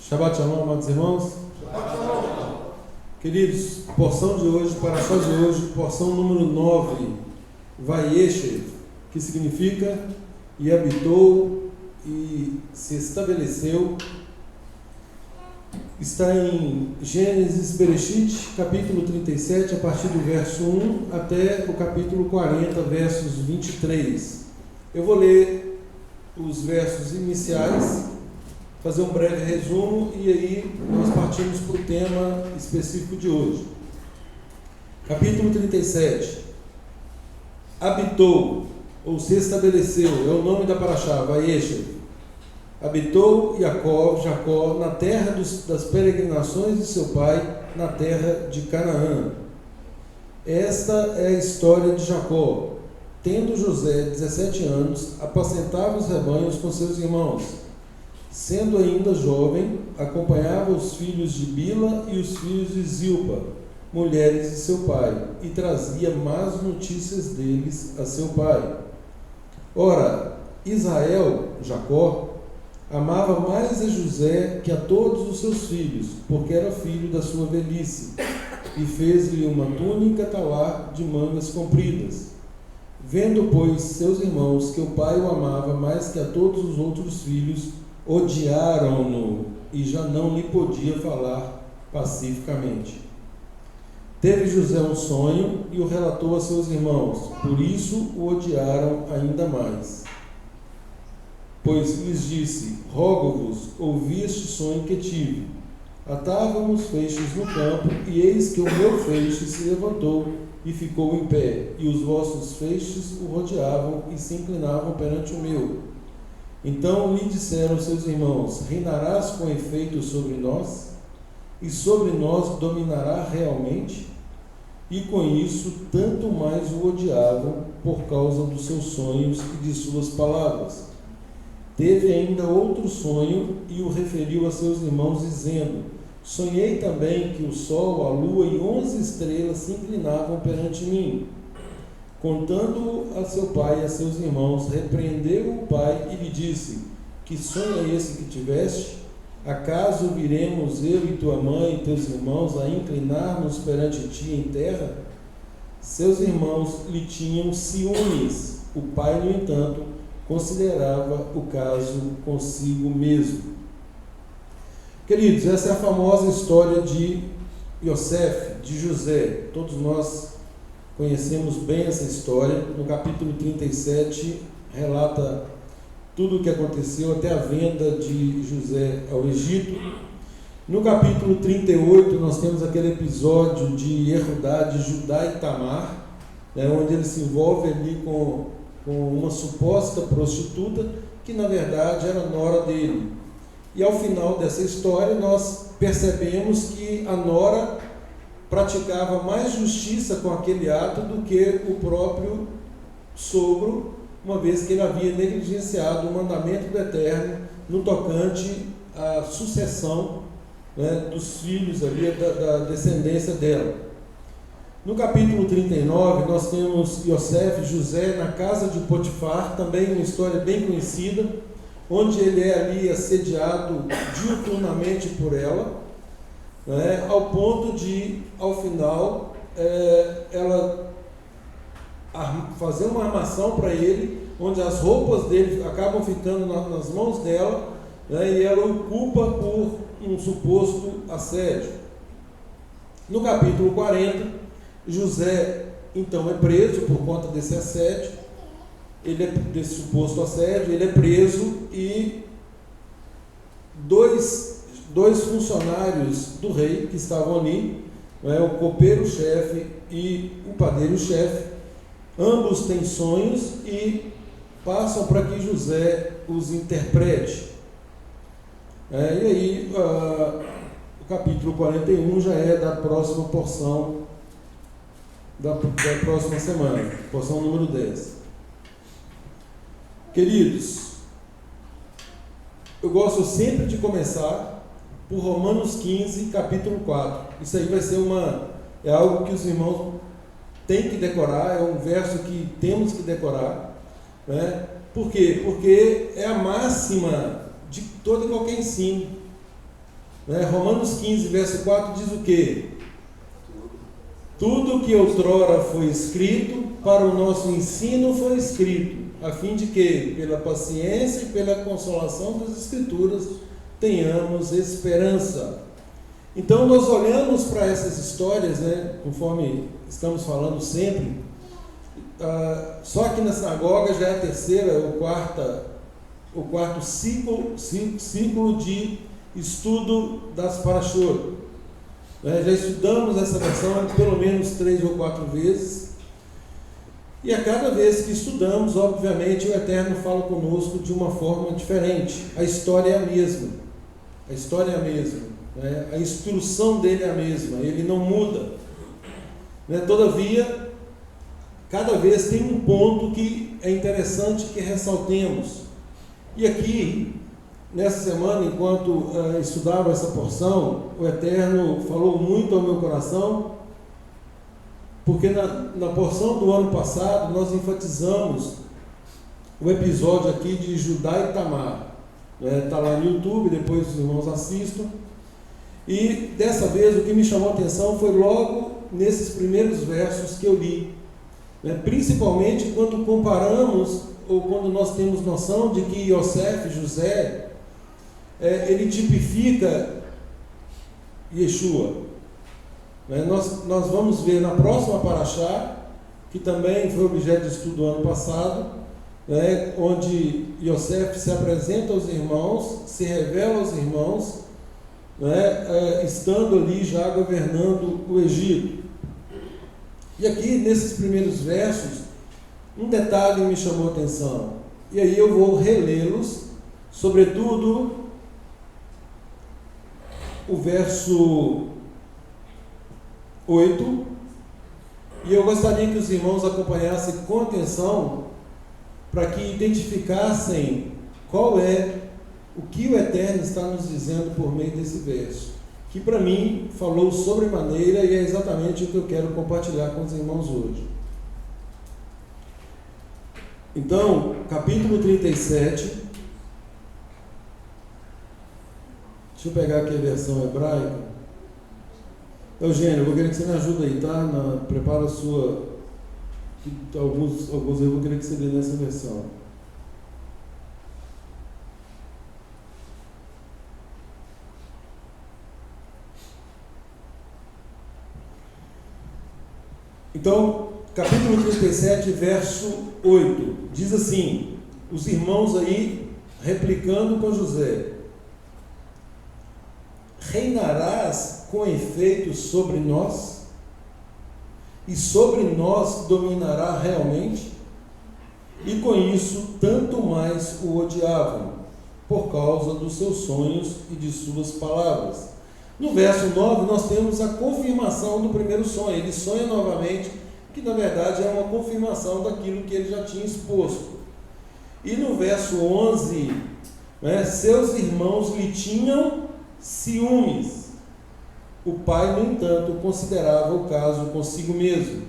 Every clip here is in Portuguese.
Shabbat Shalom, amados irmãos. Queridos, porção de hoje, paraxá de hoje, porção número 9, Vayeshev, que significa e habitou e se estabeleceu. Está em Gênesis Bereshit, capítulo 37, a partir do verso 1 até o capítulo 40, versos 23. Eu vou ler os versos iniciais, fazer um breve resumo e aí nós partimos para o tema específico de hoje. Capítulo 37. Habitou, ou se estabeleceu, é o nome da paraxá, Vayeshev. Habitou Jacó, na terra das peregrinações de seu pai, na terra de Canaã. Esta é a história de Jacó. Tendo José 17 anos, apacentava os rebanhos com seus irmãos. Sendo ainda jovem, acompanhava os filhos de Bila e os filhos de Zilpa, mulheres de seu pai, e trazia más notícias deles a seu pai. Ora, Israel, Jacó, amava mais a José que a todos os seus filhos, porque era filho da sua velhice, e fez-lhe uma túnica talar de mangas compridas. Vendo, pois, seus irmãos que o pai o amava mais que a todos os outros filhos, odiaram-no e já não lhe podia falar pacificamente. Teve José um sonho e o relatou a seus irmãos, por isso o odiaram ainda mais. Pois lhes disse: rogo-vos, ouvi este sonho que tive. Atávamos feixes no campo, e eis que o meu feixe se levantou e ficou em pé, e os vossos feixes o rodeavam e se inclinavam perante o meu. Então lhe disseram seus irmãos: reinarás com efeito sobre nós? E sobre nós dominará realmente? E com isso, tanto mais o odiavam por causa dos seus sonhos e de suas palavras. Teve ainda outro sonho e o referiu a seus irmãos, dizendo: sonhei também que o sol, a lua e 11 estrelas se inclinavam perante mim. Contando-o a seu pai e a seus irmãos, repreendeu o pai e lhe disse: que sonho é esse que tiveste? Acaso viremos eu e tua mãe e teus irmãos a inclinar-nos perante ti em terra? Seus irmãos lhe tinham ciúmes. O pai, no entanto, considerava o caso consigo mesmo. Queridos, essa é a famosa história de Yosef, de José. Todos nós conhecemos bem essa história. No capítulo 37 relata tudo o que aconteceu até a venda de José ao Egito. No capítulo 38 nós temos aquele episódio de Yehudá, de Judá e Tamar, onde ele se envolve ali com uma suposta prostituta que na verdade era nora dele. E ao final dessa história nós percebemos que a nora praticava mais justiça com aquele ato do que o próprio sogro, uma vez que ele havia negligenciado o mandamento do Eterno no tocante à sucessão, dos filhos ali, da descendência dela. No capítulo 39 nós temos Yosef, José, na casa de Potifar, também uma história bem conhecida, onde ele é ali assediado diuturnamente por ela, ao ponto de, ao final, ela fazer uma armação para ele, onde as roupas dele acabam ficando nas mãos dela, e ela o culpa por um suposto assédio. No capítulo 40, José então é preso por conta desse assédio, desse suposto assédio, ele é preso e dois funcionários do rei que estavam ali, o copeiro-chefe e o padeiro-chefe, ambos têm sonhos e passam para que José os interprete. E aí o capítulo 41 já é da próxima porção da próxima semana, porção número 10. Queridos, eu gosto sempre de começar por Romanos 15, capítulo 4. Isso aí vai ser algo que os irmãos têm que decorar, é um verso que temos que decorar. Por quê? Porque é a máxima de todo e qualquer ensino. Romanos 15, verso 4 diz o quê? Tudo que outrora foi escrito, para o nosso ensino foi escrito, a fim de que, pela paciência e pela consolação das Escrituras, tenhamos esperança. Então nós olhamos para essas histórias, conforme estamos falando sempre, só que na sinagoga já é a terceira ou quarto ciclo de estudo das Parashot. Já estudamos essa versão pelo menos 3 ou 4 vezes, e a cada vez que estudamos, obviamente, o Eterno fala conosco de uma forma diferente. A história é a mesma, a instrução dele é a mesma, ele não muda. Todavia, cada vez tem um ponto que é interessante que ressaltemos. E aqui, nessa semana, enquanto estudava essa porção, o Eterno falou muito ao meu coração, porque na porção do ano passado nós enfatizamos o episódio aqui de Judá e Tamar. Está lá no YouTube, depois os irmãos assistam. E dessa vez o que me chamou a atenção foi logo nesses primeiros versos que eu li, principalmente quando comparamos, ou quando nós temos noção de que Yosef, José, ele tipifica Yeshua. Nós vamos ver na próxima Parashá, que também foi objeto de estudo do ano passado, onde Yosef se apresenta aos irmãos, se revela aos irmãos, estando ali já governando o Egito. E aqui, nesses primeiros versos, um detalhe me chamou a atenção, e aí eu vou relê-los, sobretudo o verso 8, e eu gostaria que os irmãos acompanhassem com atenção, para que identificassem qual é o que o Eterno está nos dizendo por meio desse verso, que para mim falou sobremaneira, e é exatamente o que eu quero compartilhar com os irmãos hoje. Então, capítulo 37, deixa eu pegar aqui a versão hebraica. Eugênio, eu vou querer que você me ajude aí, tá? Prepara a sua. Alguns eu vou querer que você dê nessa versão. Então, capítulo 37, verso 8, diz assim, os irmãos aí replicando com José: reinarás com efeito sobre nós, e sobre nós dominará realmente? E com isso, tanto mais o odiavam, por causa dos seus sonhos e de suas palavras. No verso 9, nós temos a confirmação do primeiro sonho. Ele sonha novamente, que na verdade é uma confirmação daquilo que ele já tinha exposto. E no verso 11, seus irmãos lhe tinham ciúmes. O pai, no entanto, considerava o caso consigo mesmo.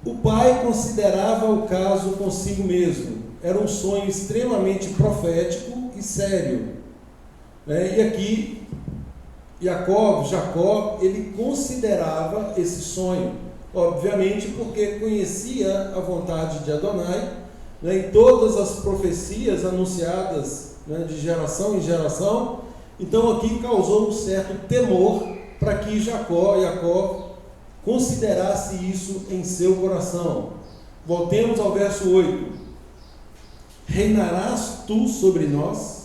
O pai considerava o caso consigo mesmo. Era um sonho extremamente profético e sério. E aqui, Jacó, ele considerava esse sonho, obviamente porque conhecia a vontade de Adonai, e todas as profecias anunciadas de geração em geração. Então aqui causou um certo temor para que Jacó considerasse isso em seu coração. Voltemos ao verso 8. Reinarás tu sobre nós?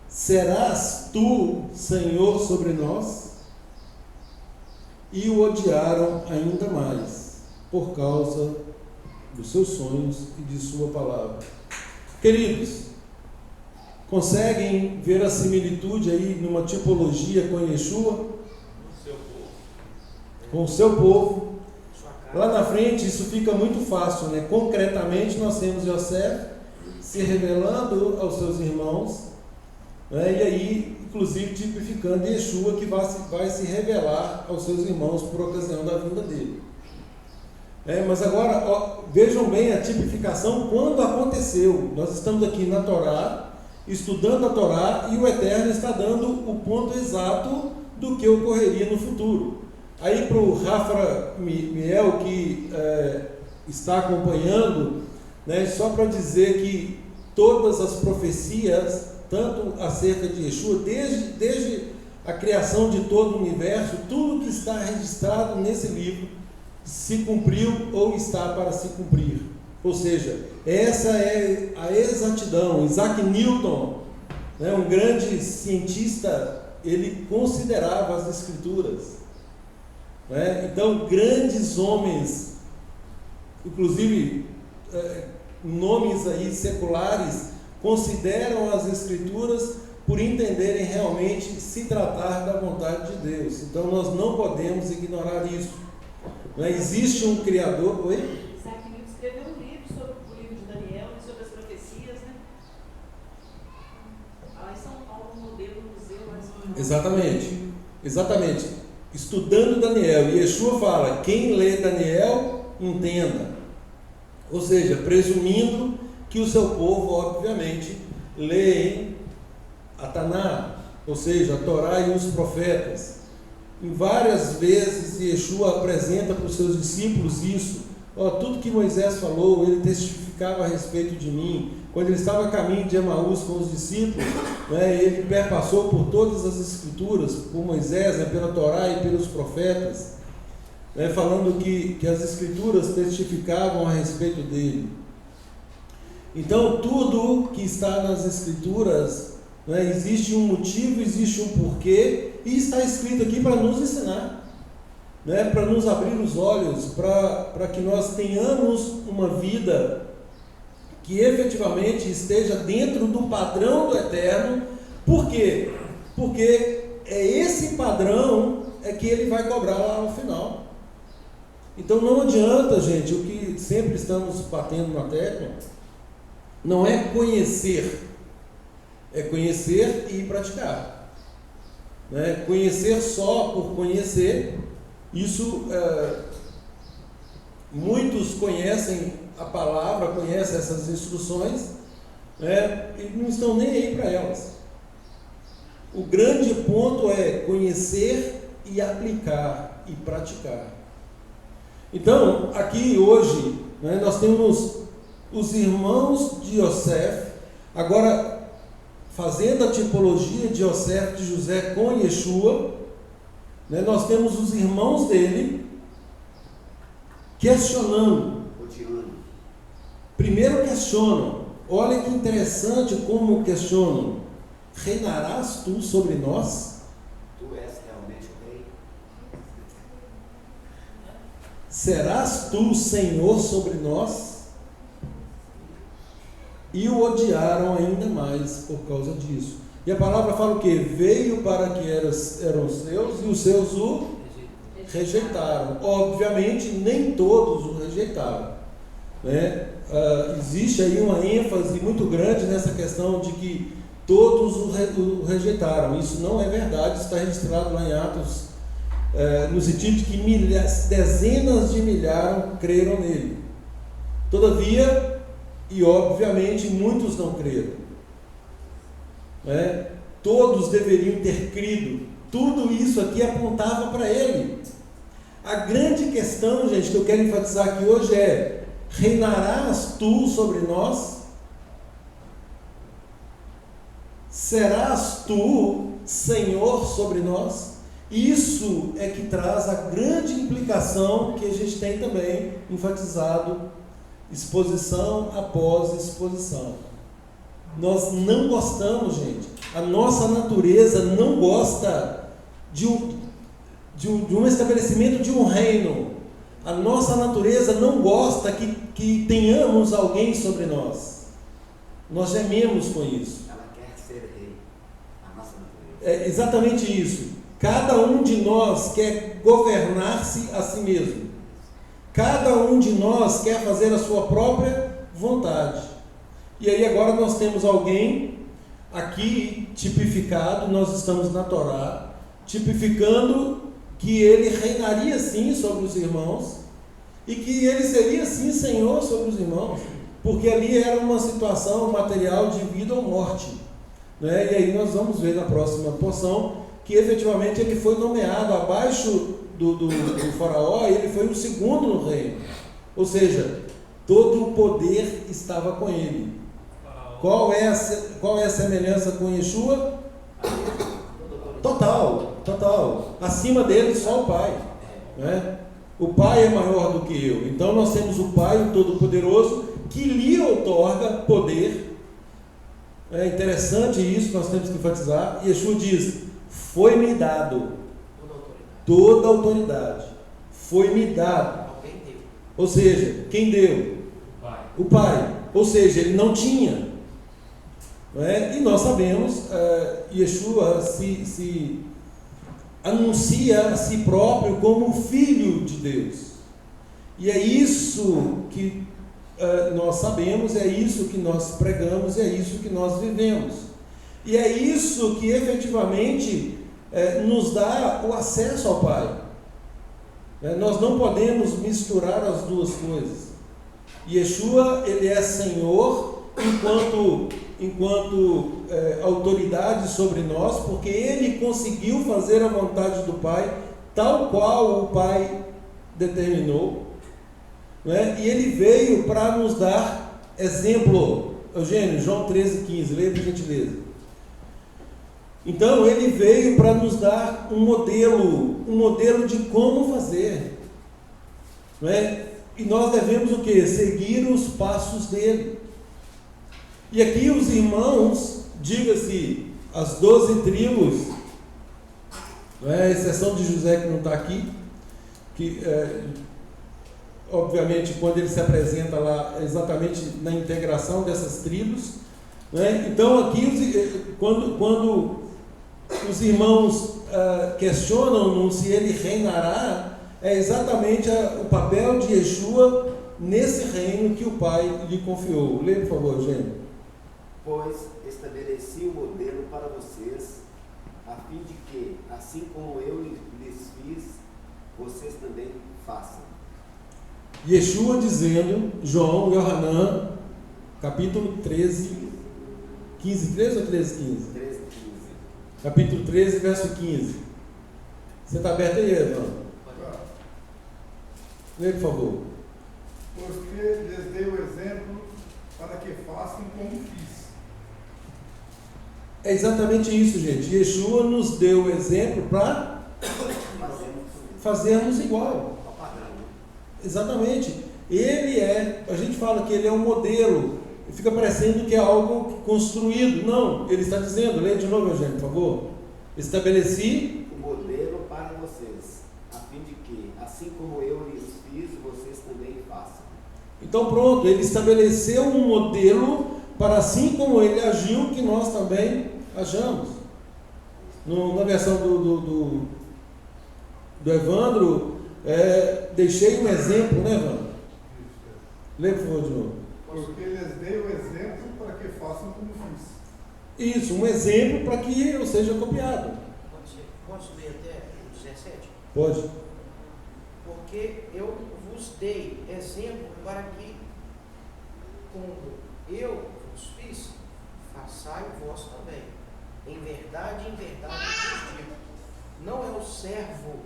Serás tu, Senhor, sobre nós? E o odiaram ainda mais, por causa dos seus sonhos e de sua palavra. Queridos, conseguem ver a similitude aí numa tipologia com Yeshua? Com o seu povo. Lá na frente isso fica muito fácil, Concretamente nós temos Yosef se revelando aos seus irmãos, e aí inclusive tipificando Yeshua, que vai se revelar aos seus irmãos por ocasião da vinda dele. Mas agora vejam bem a tipificação quando aconteceu. Nós estamos aqui na Torá, estudando a Torá, e o Eterno está dando o ponto exato do que ocorreria no futuro. Aí para o Rafa Miel, que está acompanhando, né, só para dizer que todas as profecias, tanto acerca de Yeshua, desde a criação de todo o universo, tudo que está registrado nesse livro se cumpriu ou está para se cumprir. Ou seja, essa é a exatidão. Isaac Newton, né, um grande cientista, ele considerava as Escrituras, né? Então, grandes homens, inclusive nomes aí seculares, consideram as Escrituras por entenderem realmente se tratar da vontade de Deus. Então, nós não podemos ignorar isso. Né? Existe um Criador. Oi? Isaac Newton escreveu um livro sobre o livro de Daniel e sobre as profecias, né? Lá em São Paulo, um modelo do museu. Exatamente. Estudando Daniel, e Yeshua fala: quem lê Daniel, entenda. Ou seja, presumindo que o seu povo, obviamente, lê a Taná, ou seja, a Torá e os profetas. Em várias vezes, Yeshua apresenta para os seus discípulos isso. Tudo que Moisés falou, ele testificava a respeito de mim. Quando ele estava a caminho de Emaús com os discípulos, né, ele perpassou por todas as Escrituras, por Moisés, né, pela Torá e pelos profetas, né, falando que as Escrituras testificavam a respeito dele. Então, tudo que está nas Escrituras, né, existe um motivo, existe um porquê, e está escrito aqui para nos ensinar, né, para nos abrir os olhos, para que nós tenhamos uma vida que efetivamente esteja dentro do padrão do Eterno. Por quê? Porque é esse padrão que ele vai cobrar lá no final. Então não adianta, gente, o que sempre estamos batendo na tecla, não é conhecer, é conhecer e praticar. Né? Conhecer só por conhecer, isso muitos conhecem a palavra, conhecem essas instruções, né, e não estão nem aí para elas. O grande ponto é conhecer e aplicar e praticar. Então, aqui hoje, né, nós temos os irmãos de Yosef, agora fazendo a tipologia de Yosef, de José com Yeshua, né, nós temos os irmãos dele questionando. Primeiro questionam, olha que interessante como questionam: reinarás tu sobre nós? Tu és realmente o rei? Serás tu Senhor sobre nós? E o odiaram ainda mais por causa disso. E a palavra fala o quê? Veio para que eram seus, e os seus o rejeitaram. Obviamente, nem todos o rejeitaram, né? Existe aí uma ênfase muito grande nessa questão de que todos o rejeitaram. Isso não é verdade, está registrado lá em Atos, no sentido de que dezenas de milhares creram nele. Todavia, e obviamente, muitos não creram, né? Todos deveriam ter crido. Tudo isso aqui apontava para ele. A grande questão, gente, que eu quero enfatizar aqui hoje é: reinarás tu sobre nós? Serás tu Senhor sobre nós? Isso é que traz a grande implicação que a gente tem também enfatizado, exposição após exposição. Nós não gostamos, gente, a nossa natureza não gosta de um estabelecimento de um reino. A nossa natureza não gosta que tenhamos alguém sobre nós. Nós gememos com isso. Ela quer ser rei. A nossa natureza. É exatamente isso. Cada um de nós quer governar-se a si mesmo. Cada um de nós quer fazer a sua própria vontade. E aí agora nós temos alguém aqui tipificado, nós estamos na Torá, tipificando que ele reinaria sim sobre os irmãos, e que ele seria sim Senhor sobre os irmãos, porque ali era uma situação material de vida ou morte. né? E aí nós vamos ver na próxima porção que efetivamente ele foi nomeado abaixo do faraó, e ele foi o segundo no reino. Ou seja, todo o poder estava com ele. Qual é a semelhança com Yeshua? Total. Acima dele só o Pai, né? O Pai é maior do que eu. Então nós temos o Pai, o Todo-Poderoso, que lhe outorga poder. É interessante isso, nós temos que enfatizar. Yeshua diz: foi-me dado toda a autoridade. Foi-me dado. Ou seja, quem deu? O Pai. Ou seja, ele não tinha. Não é? E nós sabemos, Yeshua se anuncia a si próprio como Filho de Deus. E é isso que nós sabemos, é isso que nós pregamos, é isso que nós vivemos. E é isso que efetivamente nos dá o acesso ao Pai. Nós não podemos misturar as duas coisas. Yeshua, ele é Senhor enquanto autoridade sobre nós, porque ele conseguiu fazer a vontade do Pai, tal qual o Pai determinou, né? E ele veio para nos dar exemplo. Eugênio, João 13,15, leia por gentileza. Então ele veio para nos dar um modelo de como fazer, né? E nós devemos o quê? Seguir os passos dele. E aqui os irmãos, diga-se, as 12 tribos, a exceção de José que não está aqui, que obviamente quando ele se apresenta lá, exatamente na integração dessas tribos, né? Então aqui, quando os irmãos questionam se ele reinará, é exatamente o papel de Yeshua nesse reino que o Pai lhe confiou. Leia, por favor, Eugênio. Pois estabeleci o modelo para vocês, a fim de que, assim como eu lhes fiz, vocês também façam. Yeshua dizendo, João, Yohanan, capítulo 13, 15, 13 ou 13, 15? 13, 15. Capítulo 13, verso 15. Você está aberto aí, irmão? Leia, por favor. Porque lhes dei o exemplo para que façam como fiz. É exatamente isso, gente. Yeshua nos deu o exemplo para fazermos igual. Exatamente. A gente fala que ele é um modelo, fica parecendo que é algo construído. Não, ele está dizendo, leia de novo, Eugênio, por favor. Estabeleci o modelo para vocês, a fim de que, assim como eu lhes fiz, vocês também façam. Então pronto, ele estabeleceu um modelo para, assim como ele agiu, que nós também ajamos. Na versão do Evandro, deixei um exemplo, né, Evandro? Lê, por favor, de novo. Porque lhes dei o exemplo para que façam como fiz. Isso, um exemplo para que eu seja copiado. Posso ler até o 17? Pode. Porque eu vos dei exemplo para que, como eu vos fiz, façai vós também. Em verdade vos digo, não é o servo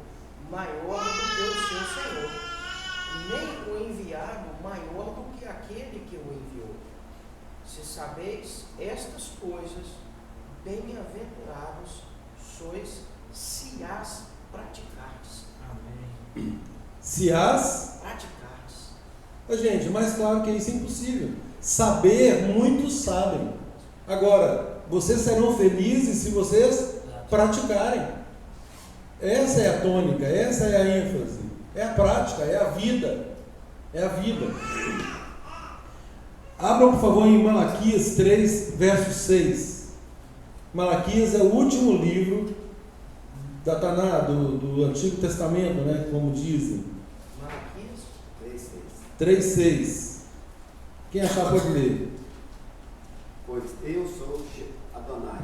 maior do que o seu Senhor, nem o enviado maior do que aquele que o enviou. Se sabeis estas coisas, bem-aventurados sois se as praticardes. Amém. Se as praticardes. Gente, mas claro que isso é impossível. Saber, muitos sabem. Agora, vocês serão felizes se vocês praticarem. Essa é a tônica, essa é a ênfase. É a prática, é a vida. É a vida. Abram, por favor, em Malaquias 3, verso 6. Malaquias é o último livro da Taná, do Antigo Testamento, né, como dizem. Malaquias 3,6. Quem achar pode ler. Pois eu sou Adonai,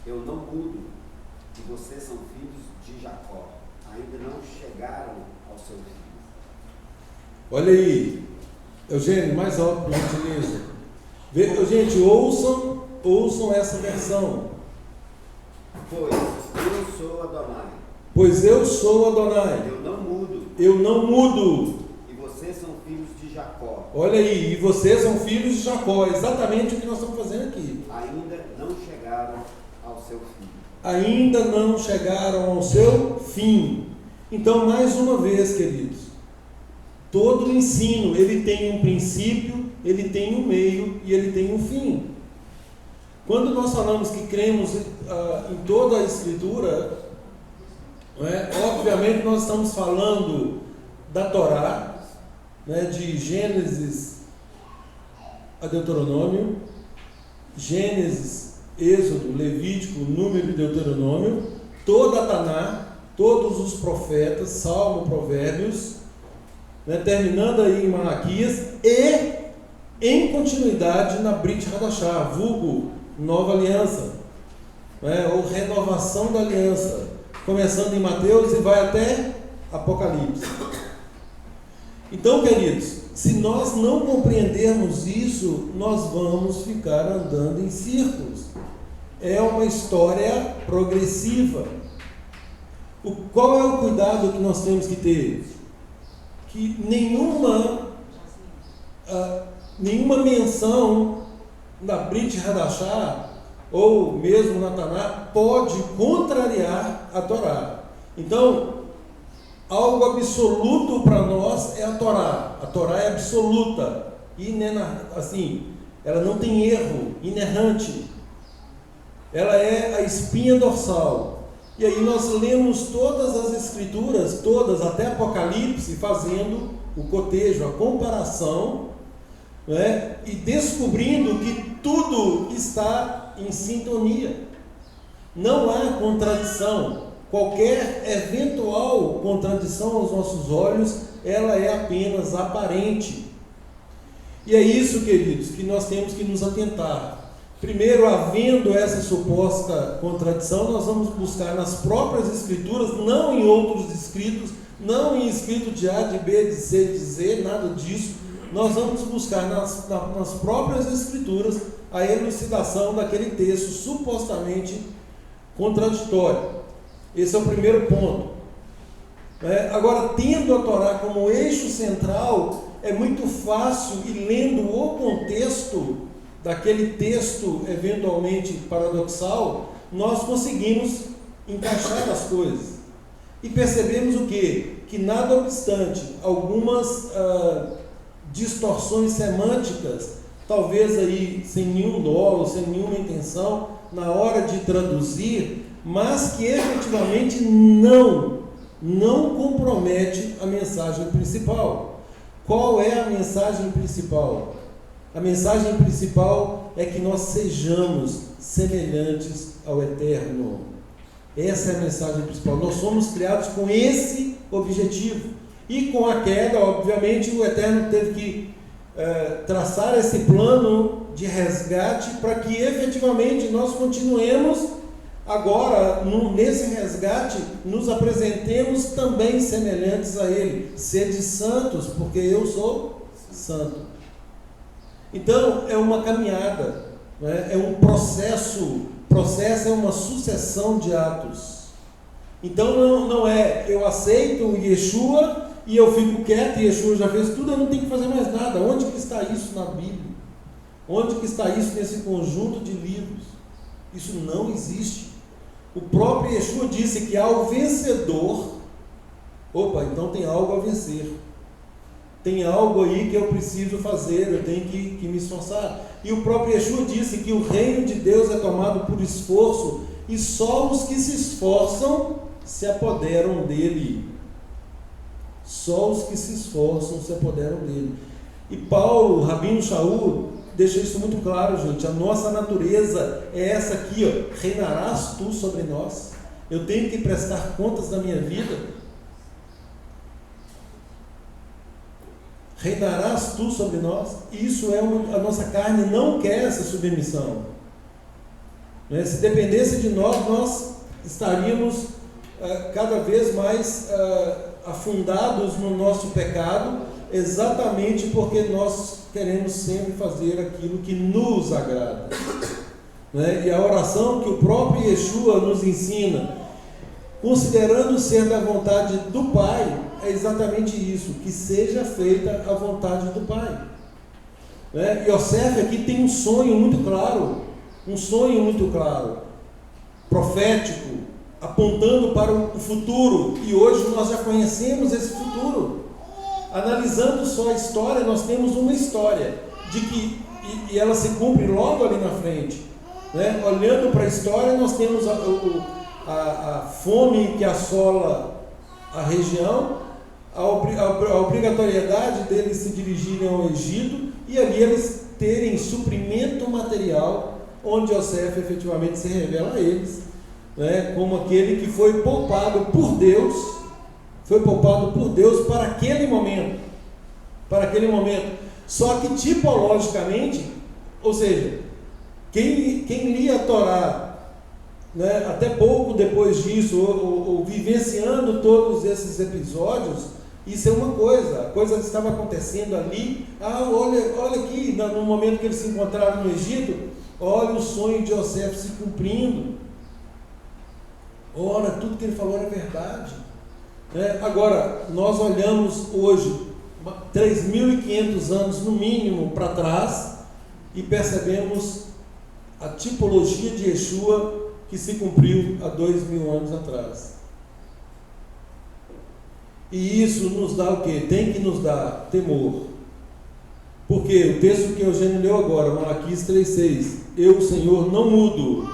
eu não mudo, e vocês são filhos de Jacó, ainda não chegaram ao seu fim. Olha aí, Eugênio, mais alto, por gentileza. Gente, ouçam ouçam essa versão. Pois eu sou Adonai. Pois eu sou Adonai. Eu não mudo. Eu não mudo. E vocês são filhos de Jacó. Olha aí, e vocês são filhos de Jacó. Exatamente o que nós estamos fazendo aqui. Ainda não chegaram ao seu fim. Ainda não chegaram ao seu fim. Então, mais uma vez, queridos, todo o ensino, ele tem um princípio, ele tem um meio e ele tem um fim. Quando nós falamos que cremos em toda a Escritura, obviamente nós estamos falando da Torá, de Gênesis a Deuteronômio, Gênesis, Êxodo, Levítico, Número e Deuteronômio, toda a Taná, todos os profetas, Salmo, Provérbios, terminando aí em Malaquias, e em continuidade na Brit Hadashah, vulgo Nova Aliança, ou renovação da aliança, começando em Mateus e vai até Apocalipse. Então, queridos, se nós não compreendermos isso, nós vamos ficar andando em círculos. É uma história progressiva. Qual é o cuidado que nós temos que ter? Que nenhuma menção na Brit Hadashah ou mesmo na Taná pode contrariar a Torá. Então, algo absoluto para nós é a Torá. A Torá é absoluta, ela não tem erro, inerrante. Ela é a espinha dorsal. E aí nós lemos todas as Escrituras, todas até Apocalipse, fazendo o cotejo, a comparação, e descobrindo que tudo está em sintonia. Não há contradição. Qualquer eventual contradição aos nossos olhos, ela é apenas aparente. E é isso, queridos, que nós temos que nos atentar. Primeiro, havendo essa suposta contradição, nós vamos buscar nas próprias Escrituras, não em outros escritos, não em escrito de A, de B, de C, de Z, nada disso. Nós vamos buscar nas próprias Escrituras a elucidação daquele texto supostamente contraditório. Esse é o primeiro ponto. Agora, tendo a Torá como eixo central, é muito fácil, e lendo o contexto daquele texto eventualmente paradoxal, nós conseguimos encaixar as coisas. E percebemos o quê? Que nada obstante algumas distorções semânticas, talvez aí sem nenhum dolo, sem nenhuma intenção, na hora de traduzir, mas que efetivamente não compromete a mensagem principal. Qual é a mensagem principal? A mensagem principal é que nós sejamos semelhantes ao Eterno. Essa é a mensagem principal. Nós somos criados com esse objetivo. E com a queda, obviamente, o Eterno teve que traçar esse plano de resgate para que efetivamente nós continuemos agora, nesse resgate, nos apresentemos também semelhantes a Ele. Sede santos, porque eu sou santo. Então, é uma caminhada, é um processo. Processo é uma sucessão de atos. Então, não é eu aceito o Yeshua e eu fico quieto, e Yeshua já fez tudo, eu não tenho que fazer mais nada. Onde que está isso na Bíblia? Onde que está isso nesse conjunto de livros? Isso não existe. O próprio Yeshua disse que ao vencedor, então tem algo a vencer. Tem algo aí que eu preciso fazer, eu tenho que me esforçar. E o próprio Yeshua disse que o reino de Deus é tomado por esforço, e só os que se esforçam se apoderam dele. Só os que se esforçam se apoderam dele. E Paulo, Rabino Shaul, deixa isso muito claro, gente. A nossa natureza é essa aqui, reinarás tu sobre nós. Eu tenho que prestar contas da minha vida. Reinarás tu sobre nós. Isso é a nossa carne não quer essa submissão. Se dependesse de nós estaríamos cada vez mais afundados no nosso pecado, exatamente porque nós queremos sempre fazer aquilo que nos agrada. né? E a oração que o próprio Yeshua nos ensina, considerando ser da vontade do Pai, é exatamente isso, que seja feita a vontade do Pai. Né? Yosef aqui tem um sonho muito claro, profético, apontando para o futuro, e hoje nós já conhecemos esse futuro. Analisando só a história, nós temos uma história, de que, e ela se cumpre logo ali na frente. Né? Olhando para a história, nós temos a fome que assola a região, a obrigatoriedade deles se dirigirem ao Egito, e ali eles terem suprimento material, onde Yosef efetivamente se revela a eles, né, como aquele que foi poupado por Deus para aquele momento. Só que tipologicamente, ou seja, quem lia a Torá, né, até pouco depois disso, ou vivenciando todos esses episódios, isso é uma coisa, a coisa estava acontecendo ali. Olha aqui, no momento que eles se encontraram no Egito, olha o sonho de Yosef se cumprindo. Ora, tudo que ele falou era verdade. Agora, nós olhamos hoje, 3.500 anos no mínimo para trás, e percebemos a tipologia de Yeshua que se cumpriu há 2.000 anos atrás. E isso nos dá o quê? Tem que nos dar temor. Porque o texto que Eugênio leu agora, Malaquias 3,6, eu, Senhor, não mudo,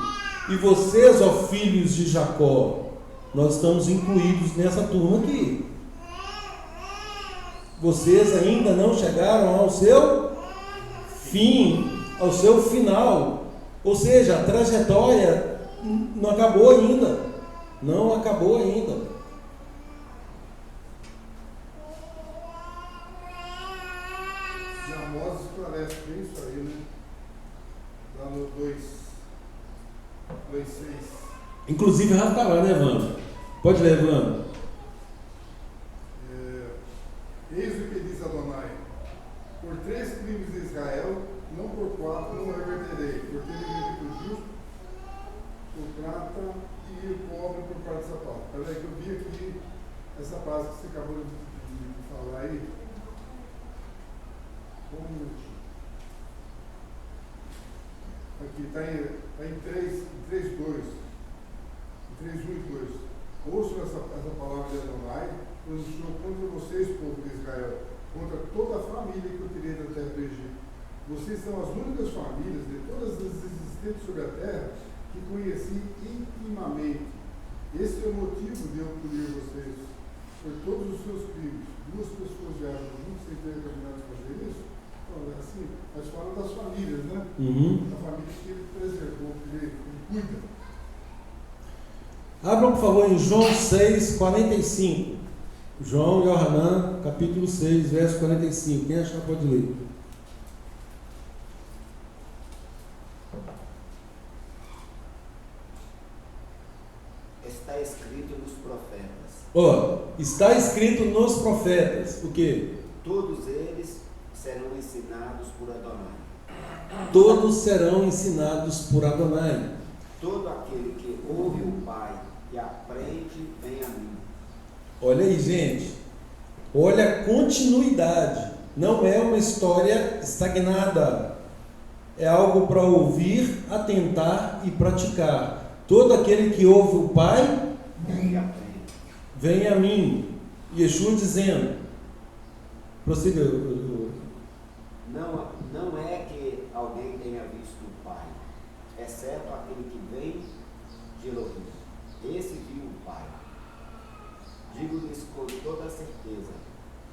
e vocês, ó filhos de Jacó, nós estamos incluídos nessa turma aqui. Vocês ainda não chegaram ao seu fim, ao seu final. Ou seja, a trajetória não acabou ainda. Não acabou ainda. E Amós esclarece bem isso aí, né? Lá no 2:6. Inclusive, já está lá, né, Vando? Pode ler, Vando. Eis o que diz Adonai: por 3 crimes de Israel, não por 4 não reverterei, por ter dividido o justo, por prata e o pobre por parte de sapato. Peraí que eu vi aqui essa frase que você acabou de falar aí. Um minutinho. Aqui está em 3:2. 3:1 e 2. Ouçam essa palavra de Adonai, pronunciou contra vocês, povo de Israel, contra toda a família que eu tirei da terra do Egito. Vocês são as únicas famílias de todas as existentes sobre a terra que conheci intimamente. Esse é o motivo de eu punir vocês por todos os seus crimes. 2 pessoas viajam juntos sem ter terminado de fazer isso. Então, é assim, mas fala das famílias, né? A família que ele preservou, que ele cuida. Abram, por favor, em João 6:45. João e Yohanan, capítulo 6, verso 45. Quem achar pode ler. Está escrito nos profetas. Está escrito nos profetas. O quê? Todos eles serão ensinados por Adonai. Todos serão ensinados por Adonai. Todo aquele que ouve o Pai e aprende, vem a mim. Olha aí, gente. Olha a continuidade. Não é uma história estagnada. É algo para ouvir, atentar e praticar. Todo aquele que ouve o Pai, vem a mim. Yeshua dizendo. Prossiga. Não é que alguém tenha visto o Pai, exceto aquele que vem de Elohim. Esse viu o Pai. Digo-lhes com toda certeza: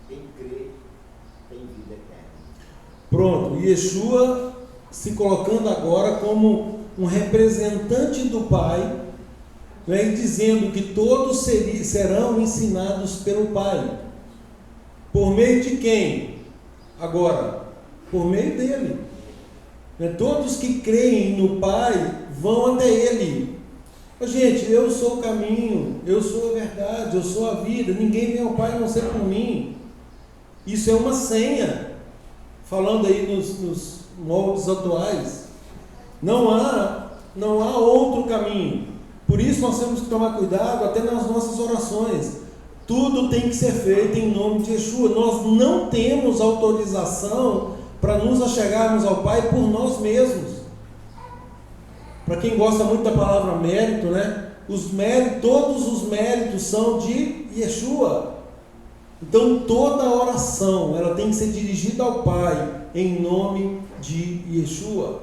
quem crê tem vida eterna. Pronto, Yeshua se colocando agora como um representante do Pai, né, e dizendo que todos serão ensinados pelo Pai. Por meio de quem? Agora, por meio dele. Todos que creem no Pai vão até Ele. Gente, eu sou o caminho, eu sou a verdade, eu sou a vida, ninguém vem ao Pai a não ser por mim. Isso é uma senha, falando aí nos moldes atuais. Não há Não há outro caminho. Por isso nós temos que tomar cuidado até nas nossas orações. Tudo tem que ser feito em nome de Yeshua. Nós não temos autorização para nos achegarmos ao Pai por nós mesmos. Para quem gosta muito da palavra mérito, né? Todos os méritos são de Yeshua. Então toda oração ela tem que ser dirigida ao Pai em nome de Yeshua.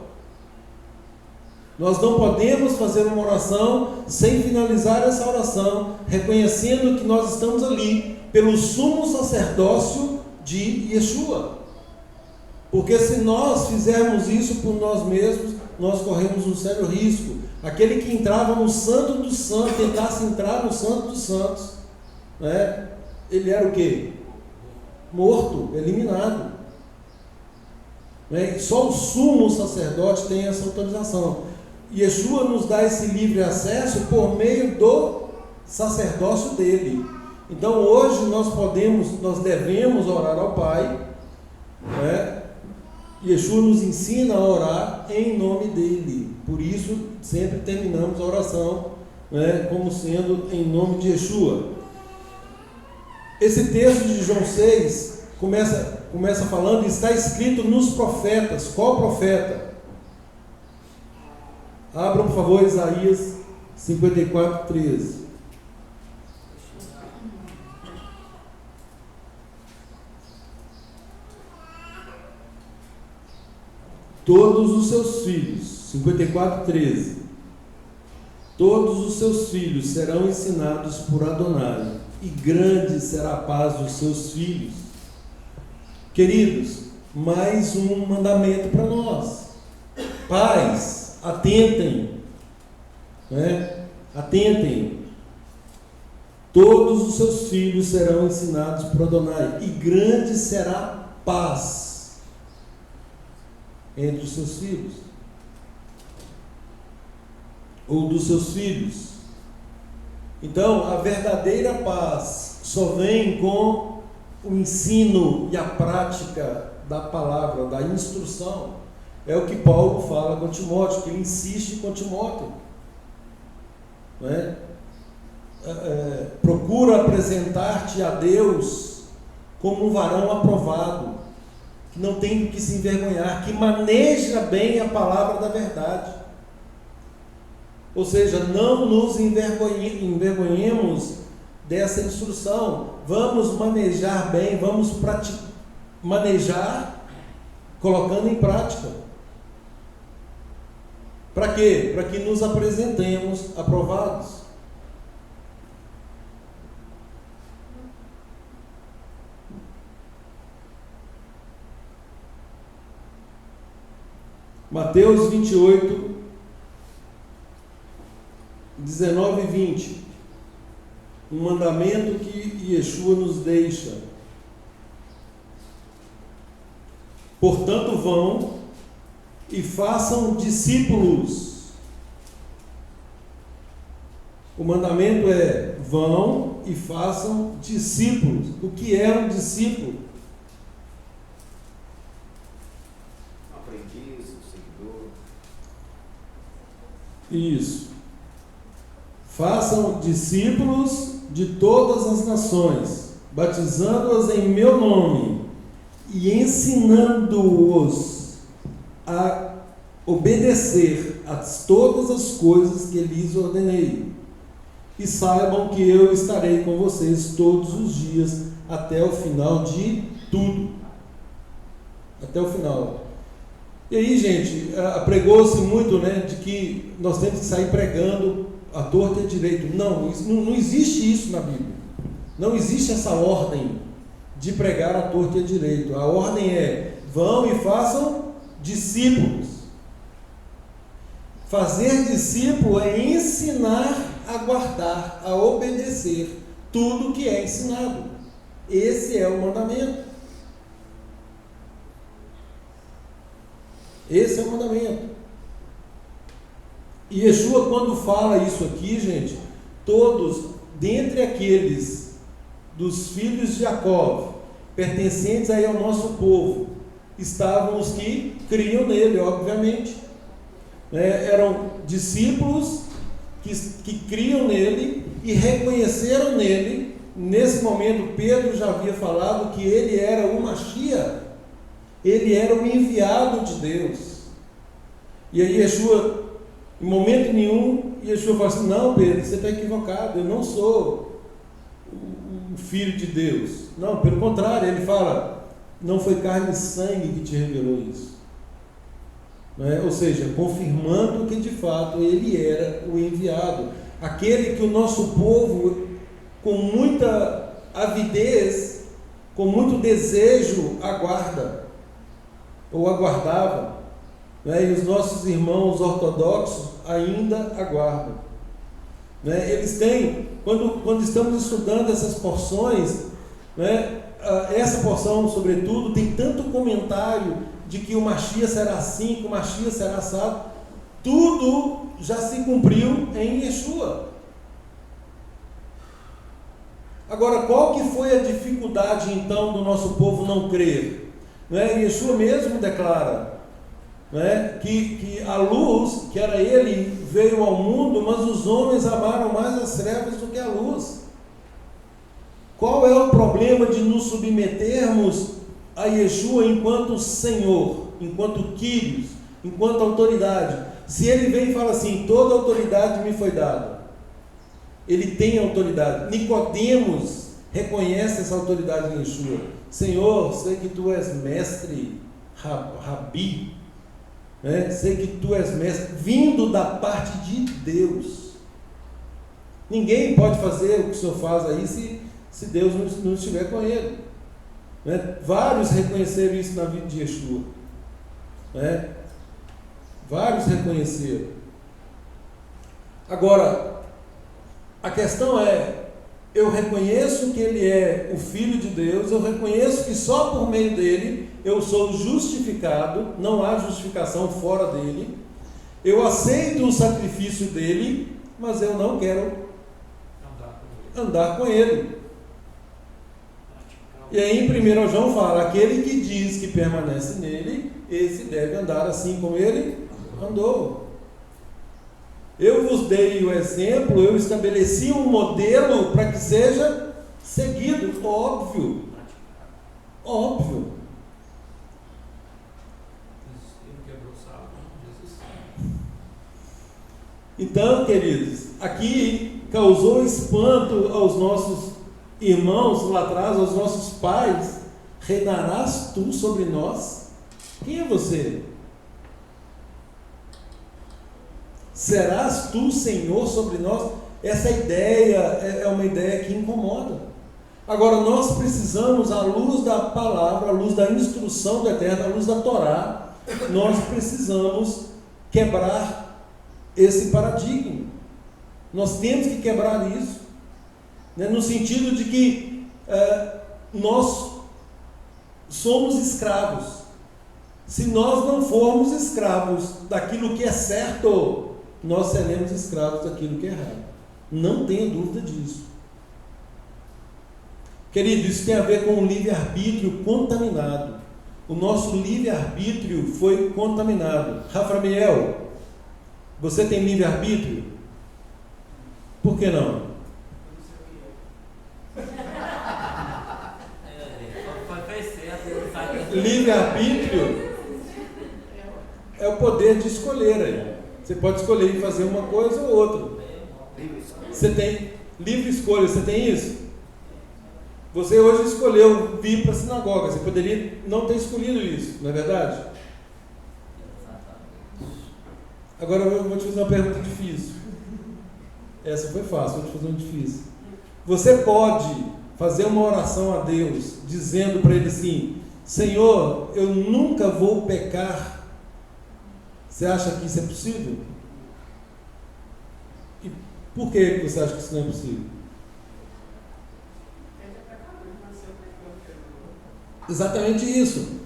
Nós não podemos fazer uma oração sem finalizar essa oração reconhecendo que nós estamos ali pelo sumo sacerdócio de Yeshua. Porque se nós fizermos isso por nós mesmos, nós corremos um sério risco. Aquele que entrava no Santo dos Santos, tentasse entrar no Santo dos Santos, né? Ele era o quê? Morto, eliminado. Né? Só o sumo sacerdote tem essa autorização. Yeshua nos dá esse livre acesso por meio do sacerdócio dele. Então hoje nós devemos orar ao Pai, né? Yeshua nos ensina a orar em nome dele. Por isso sempre terminamos a oração, né, como sendo em nome de Yeshua. Esse texto de João 6 começa falando, está escrito nos profetas. Qual profeta? Abram, por favor, Isaías 54:13. Todos os seus filhos, 54:13. Todos os seus filhos serão ensinados por Adonai, e grande será a paz dos seus filhos. Queridos, mais um mandamento para nós. Pais, atentem, né? Atentem. Todos os seus filhos serão ensinados por Adonai, e grande será a paz entre os seus filhos, ou dos seus filhos. Então, a verdadeira paz só vem com o ensino e a prática da palavra, da instrução. É o que Paulo fala com Timóteo, que ele insiste com Timóteo, né? Procura apresentar-te a Deus como um varão aprovado, que não tem que se envergonhar, que maneja bem a palavra da verdade. Ou seja, não nos envergonhemos dessa instrução. Vamos manejar bem, vamos manejar colocando em prática. Para quê? Para que nos apresentemos aprovados. Mateus 28, 19 e 20. Um mandamento que Yeshua nos deixa. Portanto, vão e façam discípulos. O mandamento é: vão e façam discípulos. O que é um discípulo? Aprendiz, seguidor. Isso. Façam discípulos de todas as nações, batizando-os em meu nome e ensinando-os a obedecer a todas as coisas que lhes ordenei. E saibam que eu estarei com vocês todos os dias até o final de tudo. Até o final. E aí, gente, pregou-se muito, né, de que nós temos que sair pregando a torta e a direito. Não existe isso na Bíblia. Não existe essa ordem de pregar a torta e a direito. A ordem é: vão e façam discípulos. Fazer discípulo é ensinar a guardar, a obedecer tudo que é ensinado. Esse é o mandamento. Esse é o mandamento. E Yeshua, quando fala isso aqui, gente, todos, dentre aqueles dos filhos de Jacó, pertencentes aí ao nosso povo, estavam os que criam nele, obviamente. Eram discípulos que criam nele e reconheceram nele. Nesse momento, Pedro já havia falado que ele era o Mashiach, ele era o enviado de Deus. E aí Yeshua, em momento nenhum, Yeshua fala assim: não, Pedro, você está equivocado, eu não sou o filho de Deus. Não, pelo contrário, ele fala: não foi carne e sangue que te revelou isso. Ou seja, confirmando que de fato ele era o enviado, aquele que o nosso povo, com muita avidez, com muito desejo, aguarda, ou aguardava, e os nossos irmãos ortodoxos ainda aguardam. Eles têm, quando estamos estudando essas porções, essa porção, sobretudo, tem tanto comentário de que o Mashiach será assim, que o Mashiach será assado. Tudo já se cumpriu em Yeshua. Agora, qual que foi a dificuldade então do nosso povo não crer? Yeshua mesmo declara que a luz, que era ele, veio ao mundo, mas os homens amaram mais as trevas do que a luz. Qual é o problema de nos submetermos a Yeshua enquanto Senhor, enquanto Kyrios, enquanto autoridade? Se ele vem e fala assim: toda autoridade me foi dada, ele tem autoridade. Nicodemos reconhece essa autoridade em Yeshua. Senhor, sei que tu és mestre, rabi, sei que tu és mestre, vindo da parte de Deus. Ninguém pode fazer o que o Senhor faz aí se Deus não estiver com ele. Vários reconheceram isso na vida de Yeshua. Vários reconheceram. Agora, a questão é: eu reconheço que ele é o Filho de Deus, eu reconheço que só por meio dele eu sou justificado, não há justificação fora dele, eu aceito o sacrifício dele, mas eu não quero andar com ele. E aí em 1 João fala: aquele que diz que permanece nele, esse deve andar assim como ele andou. Eu vos dei o exemplo, eu estabeleci um modelo para que seja seguido. Óbvio. Então, queridos, aqui causou espanto aos nossos irmãos lá atrás, aos nossos pais: reinarás tu sobre nós? Quem é você? Serás tu Senhor sobre nós? Essa ideia é uma ideia que incomoda. Agora, nós precisamos, à luz da palavra, à luz da instrução do Eterno, à luz da Torá, nós precisamos quebrar esse paradigma. Nós temos que quebrar isso, no sentido de que nós somos escravos. Se nós não formos escravos daquilo que é certo, nós seremos escravos daquilo que é errado. Não tenha dúvida disso. Querido, isso tem a ver com o livre-arbítrio contaminado. O nosso livre-arbítrio foi contaminado. Rafael, você tem livre-arbítrio? Por que não? Livre-arbítrio é o poder de escolher aí. Você pode escolher fazer uma coisa ou outra. Você tem livre escolha, você tem isso? Você hoje escolheu vir para a sinagoga, você poderia não ter escolhido isso, não é verdade? Agora eu vou te fazer uma pergunta difícil. Essa foi fácil, vou te fazer uma difícil. Você pode fazer uma oração a Deus, dizendo para Ele assim: Senhor, eu nunca vou pecar. Você acha que isso é possível? E por que você acha que isso não é possível? Exatamente isso.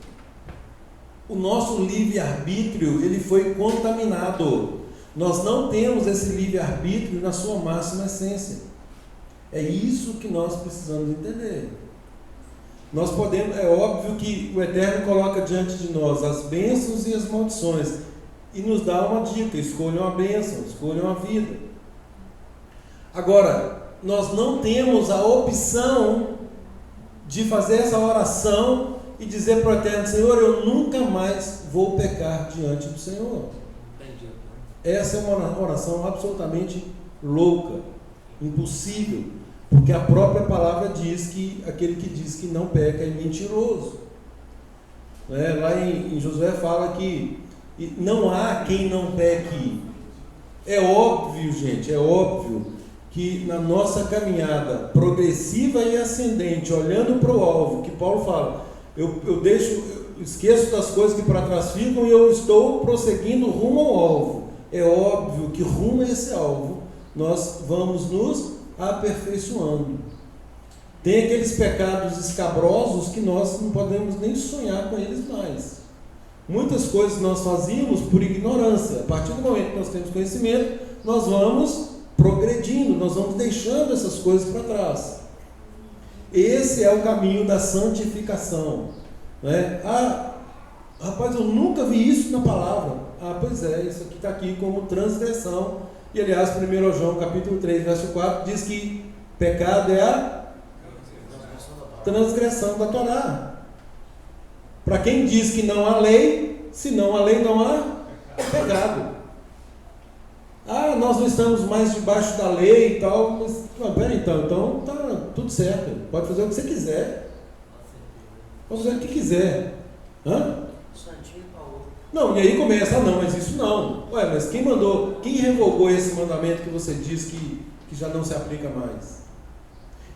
O nosso livre-arbítrio, ele foi contaminado. Nós não temos esse livre-arbítrio na sua máxima essência. É isso que nós precisamos entender. Nós podemos, é óbvio que o Eterno coloca diante de nós as bênçãos e as maldições. e nos dá uma dica: escolham a bênção, escolham a vida. Agora, nós não temos a opção de fazer essa oração e dizer para o Eterno: Senhor, eu nunca mais vou pecar diante do Senhor. Essa é uma oração absolutamente louca, impossível, porque a própria palavra diz que aquele que diz que não peca é mentiroso. Lá em Josué fala que não há quem não peque. É óbvio, gente, é óbvio que na nossa caminhada progressiva e ascendente, olhando para o alvo, que Paulo fala, eu esqueço das coisas que para trás ficam e eu estou prosseguindo rumo ao alvo. É óbvio que rumo a esse alvo nós vamos nos aperfeiçoando. Tem aqueles pecados escabrosos que nós não podemos nem sonhar com eles mais. Muitas coisas nós fazíamos por ignorância. A partir do momento que nós temos conhecimento, nós vamos progredindo, nós vamos deixando essas coisas para trás. Esse é o caminho da santificação. Rapaz, eu nunca vi isso na palavra. Pois é, isso aqui está aqui como transgressão. E aliás, 1 João capítulo 3, verso 4, diz que pecado é a transgressão da Torá. Para quem diz que não há lei, se não há lei, não há pecado. Nós não estamos mais debaixo da lei e tal, mas peraí, então tá tudo certo, pode fazer o que você quiser, pode fazer o que quiser. Não, e aí começa, não, mas isso não. Mas quem mandou, quem revogou esse mandamento que você diz que já não se aplica mais?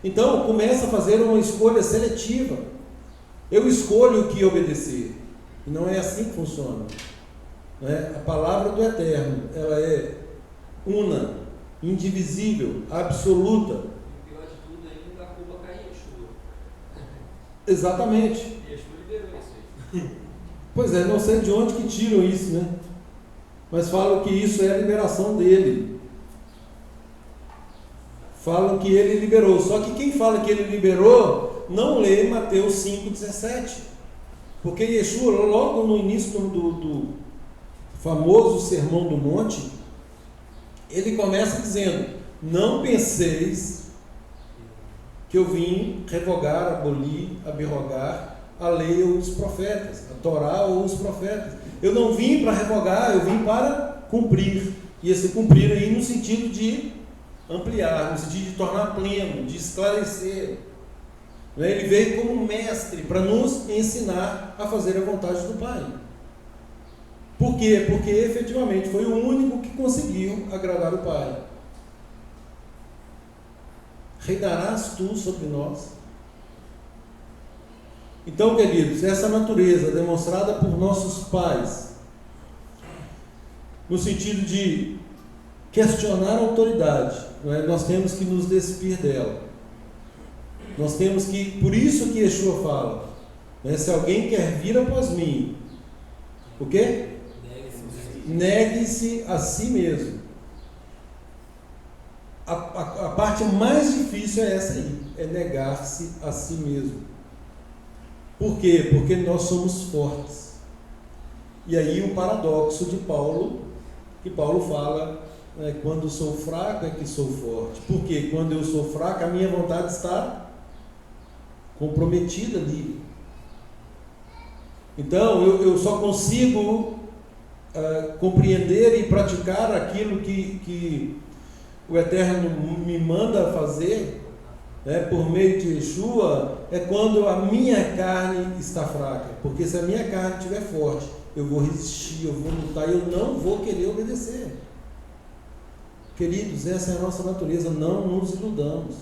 Então começa a fazer uma escolha seletiva. Eu escolho o que obedecer. E não é assim que funciona. A palavra do Eterno, ela é una, indivisível, absoluta. E o pior de tudo ainda, a culpa cai em Yeshua. Exatamente. Yeshua liberou isso aí. Pois é, não sei de onde que tiram isso, né? Mas falam que isso é a liberação dele. Falam que ele liberou. Só que quem fala que ele liberou, não lê Mateus 5,17. Porque Yeshua, logo no início do famoso Sermão do Monte, ele começa dizendo: não penseis que eu vim revogar, abolir, abrogar a lei ou os profetas, a Torá ou os profetas. Eu não vim para revogar, eu vim para cumprir. E esse cumprir aí no sentido de ampliar, no sentido de tornar pleno, de esclarecer. Ele veio como mestre para nos ensinar a fazer a vontade do Pai. Por quê? Porque efetivamente foi o único que conseguiu agradar o Pai. Reinarás tu sobre nós? Então, queridos, essa natureza demonstrada por nossos pais, no sentido de questionar a autoridade, nós temos que nos despir dela. Nós temos que, por isso que Yeshua fala, se alguém quer vir após mim, o quê? Negue-se a si mesmo. A parte mais difícil é essa aí, é negar-se a si mesmo. Por quê? Porque nós somos fortes. E aí o paradoxo de Paulo, que Paulo fala, quando sou fraco é que sou forte. Porque quando eu sou fraco, a minha vontade está comprometida ali. Então eu só consigo compreender e praticar aquilo que o Eterno me manda fazer, por meio de Yeshua, é quando a minha carne está fraca. Porque se a minha carne estiver forte, eu vou resistir, eu vou lutar e eu não vou querer obedecer. Queridos, essa é a nossa natureza. Não nos iludamos.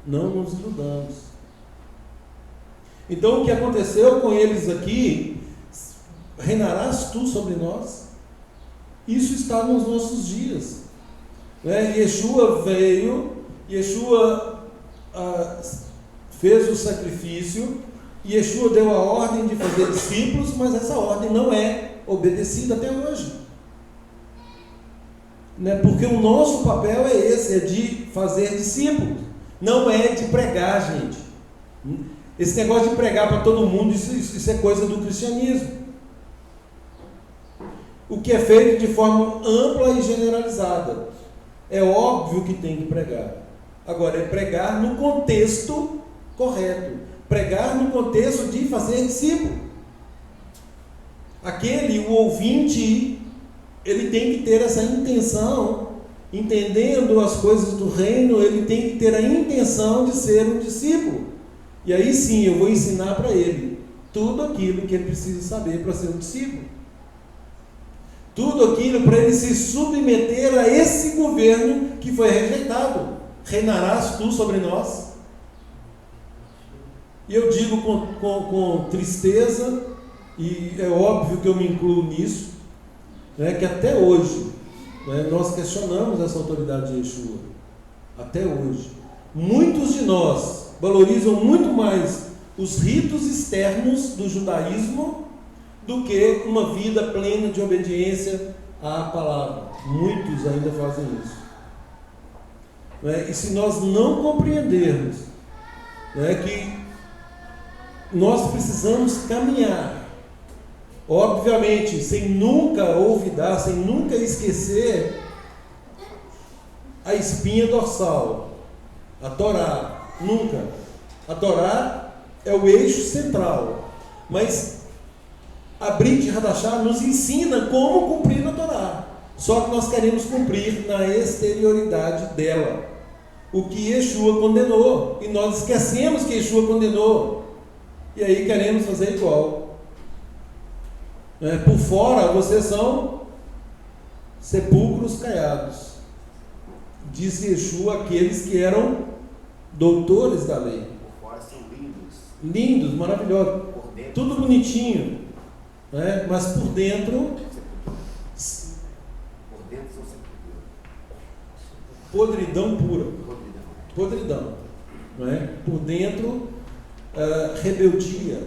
Não nos iludamos. Então o que aconteceu com eles aqui, reinarás tu sobre nós? Isso está nos nossos dias. Yeshua veio, Yeshua fez o sacrifício, Yeshua deu a ordem de fazer discípulos, mas essa ordem não é obedecida até hoje. Porque o nosso papel é esse, é de fazer discípulos, não é de pregar, gente. Esse negócio de pregar para todo mundo, isso é coisa do cristianismo. o que é feito de forma ampla e generalizada. É óbvio que tem que pregar. Agora, é pregar no contexto correto. Pregar no contexto de fazer discípulo. O ouvinte, ele tem que ter essa intenção, entendendo as coisas do reino, ele tem que ter a intenção de ser um discípulo. E aí sim, eu vou ensinar para ele tudo aquilo que ele precisa saber para ser um discípulo. Tudo aquilo para ele se submeter a esse governo que foi rejeitado. Reinarás tu sobre nós? E eu digo com tristeza, e é óbvio que eu me incluo nisso, né, que até hoje, né, nós questionamos essa autoridade de Yeshua. Até hoje. Muitos de nós valorizam muito mais os ritos externos do judaísmo do que uma vida plena de obediência à palavra. Muitos ainda fazem isso. Né? E se nós não compreendermos, né, que nós precisamos caminhar, obviamente, sem nunca olvidar, sem nunca esquecer a espinha dorsal, a Torá, nunca. A Torá é o eixo central, mas a Brit Hadashah nos ensina como cumprir a Torá, só que nós queremos cumprir na exterioridade dela, o que Yeshua condenou, e nós esquecemos que Yeshua condenou, e aí queremos fazer igual. Por fora vocês são sepulcros caiados, disse Yeshua àqueles que eram doutores da lei. Por fora são lindos. Lindos, maravilhosos, Por dentro, tudo bonitinho, né? Mas por dentro, por dentro são sepultura. podridão pura. Podridão. Podridão, não é? Por dentro, rebeldia.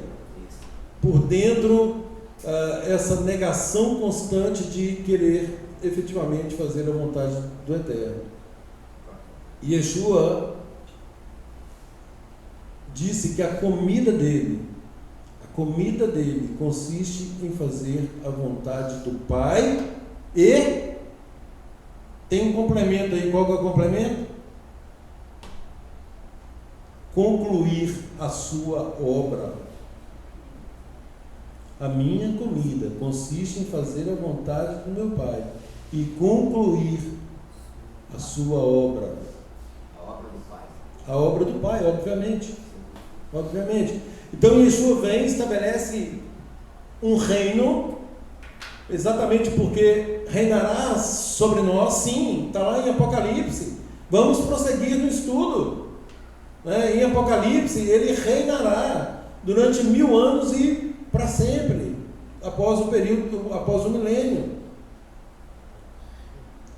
Isso. Por dentro, essa negação constante de querer efetivamente fazer a vontade do Eterno. E Yeshua disse que a comida dele consiste em fazer a vontade do Pai e tem um complemento aí. Qual que é o complemento? Concluir a sua obra. A minha comida consiste em fazer a vontade do meu Pai e concluir a sua obra. A obra do Pai. A obra do Pai, obviamente. Obviamente. Então Yeshua vem e estabelece um reino, exatamente porque reinará sobre nós, sim, está lá em Apocalipse. Vamos prosseguir no estudo. Né? Em Apocalipse, ele reinará durante 1000 anos e para sempre, após o período, após o milênio.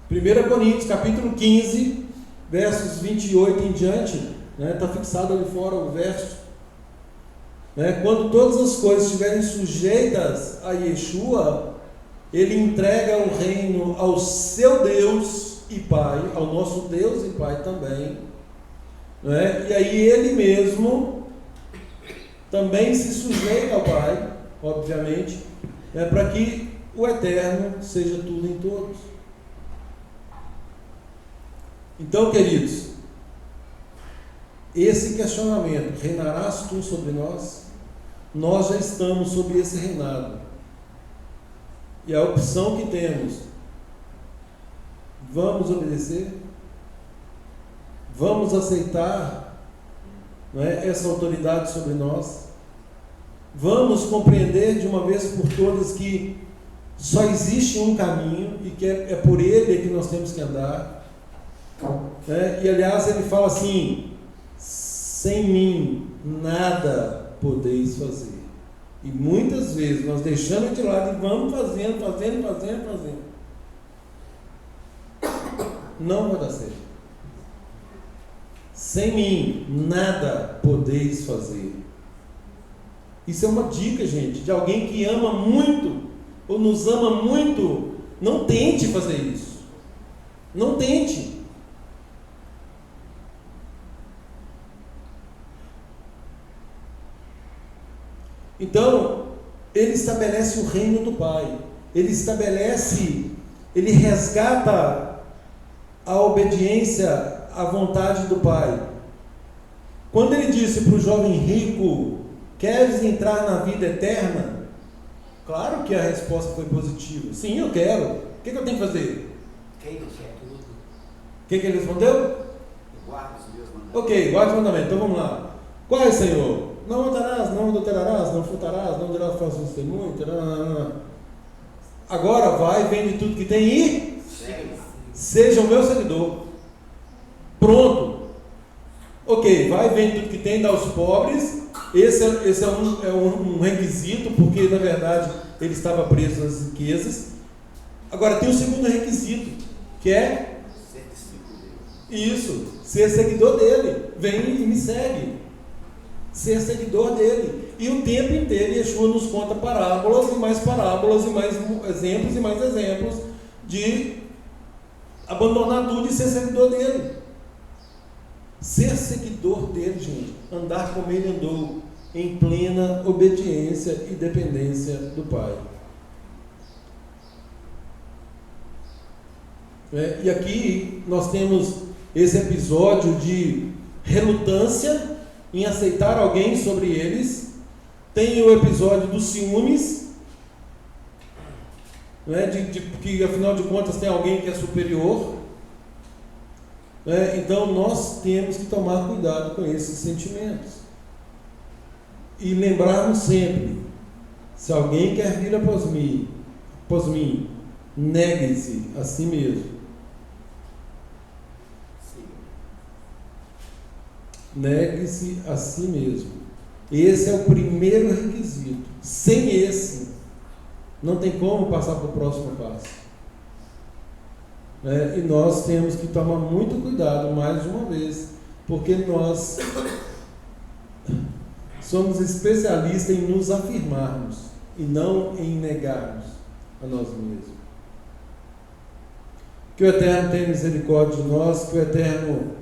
1 Coríntios, capítulo 15, versos 28 em diante, está fixado ali fora o verso. Quando todas as coisas estiverem sujeitas a Yeshua, ele entrega o reino ao seu Deus e Pai, ao nosso Deus e Pai também, e aí ele mesmo também se sujeita ao Pai, obviamente, para que o Eterno seja tudo em todos. Então, queridos, esse questionamento, reinarás tu sobre nós? Nós já estamos sob esse reinado. E a opção que temos, vamos obedecer? Vamos aceitar essa autoridade sobre nós? Vamos compreender de uma vez por todas que só existe um caminho e que é por ele que nós temos que andar? E aliás ele fala assim: sem mim nada podeis fazer. E muitas vezes nós deixamos de lado e vamos fazendo. Não vai dar certo. Sem mim nada podeis fazer. Isso é uma dica, gente, de alguém que ama muito ou nos ama muito. Não tente fazer isso. Não tente. Então, ele estabelece o reino do Pai. ele estabelece, ele resgata a obediência à vontade do Pai. Quando ele disse para o jovem rico: queres entrar na vida eterna? Claro que a resposta foi positiva. Sim, eu quero. O que eu tenho que fazer? Quem não quer? O que ele respondeu? Guarda os meus mandamentos. Ok, guarda os mandamentos. Então vamos lá. Qual é, Senhor? Não matarás, não adulterarás, não furtarás, não dirás falso testemunho. Agora vai, vende tudo que tem e seja o meu seguidor. Pronto. Ok, vai, vende tudo que tem, dá aos pobres. Esse é um requisito, porque na verdade ele estava preso às riquezas. Agora tem o segundo requisito, que é Ser discípulo dele. isso, ser seguidor dele. Vem e me segue. Ser seguidor dele. E o tempo inteiro Yeshua nos conta parábolas e mais exemplos de abandonar tudo e ser seguidor dele. Ser seguidor dele, gente, andar como ele andou, em plena obediência e dependência do Pai. E aqui nós temos esse episódio de relutância em aceitar alguém sobre eles. Tem o episódio dos ciúmes, que afinal de contas tem alguém que é superior. Então nós temos que tomar cuidado com esses sentimentos e lembrarmos sempre: se alguém quer vir após mim, negue-se a si mesmo. Negue-se a si mesmo. Esse é o primeiro requisito. Sem esse, não tem como passar para o próximo passo. E nós temos que tomar muito cuidado, mais uma vez, porque nós somos especialistas em nos afirmarmos e não em negarmos a nós mesmos. Que o Eterno tenha misericórdia de nós, que o Eterno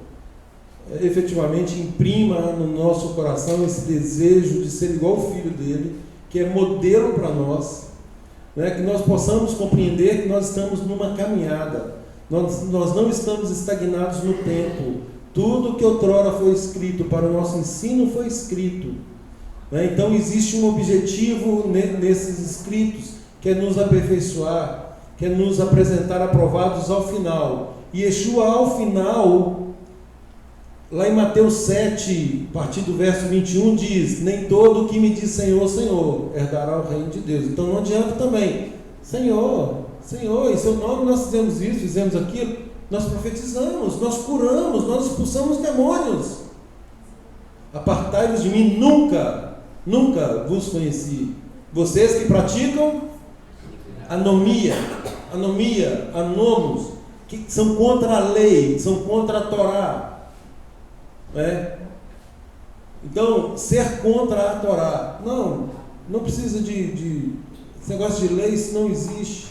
efetivamente imprima no nosso coração esse desejo de ser igual ao Filho dele, que é modelo para nós, que nós possamos compreender que nós estamos numa caminhada, nós não estamos estagnados no tempo. Tudo que outrora foi escrito para o nosso ensino foi escrito, então existe um objetivo nesses escritos, que é nos aperfeiçoar, que é nos apresentar aprovados ao final. E Yeshua, ao final, lá em Mateus 7, a partir do verso 21, diz: nem todo o que me diz Senhor, Senhor, herdará o reino de Deus. Então não adianta também: Senhor, Senhor, em seu nome nós fizemos isso, fizemos aquilo. Nós profetizamos, nós curamos, nós expulsamos demônios. Apartai-vos de mim, nunca vos conheci. Vocês que praticam anomia, anomos, que são contra a lei, são contra a Torá. Então, ser contra a Torá, não precisa de esse negócio de lei, isso não existe.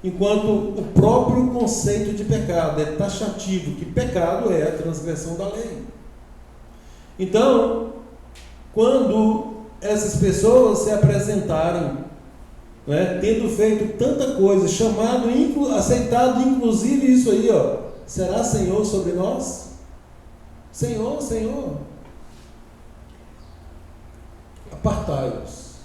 Enquanto o próprio conceito de pecado é taxativo, que pecado é a transgressão da lei. Então, quando essas pessoas se apresentarem, tendo feito tanta coisa, chamado, aceitado inclusive isso aí, será Senhor sobre nós? Senhor, Senhor, apartai-vos.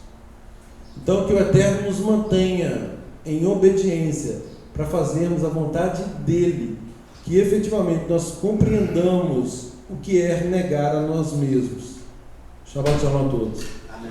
Então que o Eterno nos mantenha em obediência para fazermos a vontade dele, que efetivamente nós compreendamos o que é negar a nós mesmos. Shabbat Shalom a todos. Amém.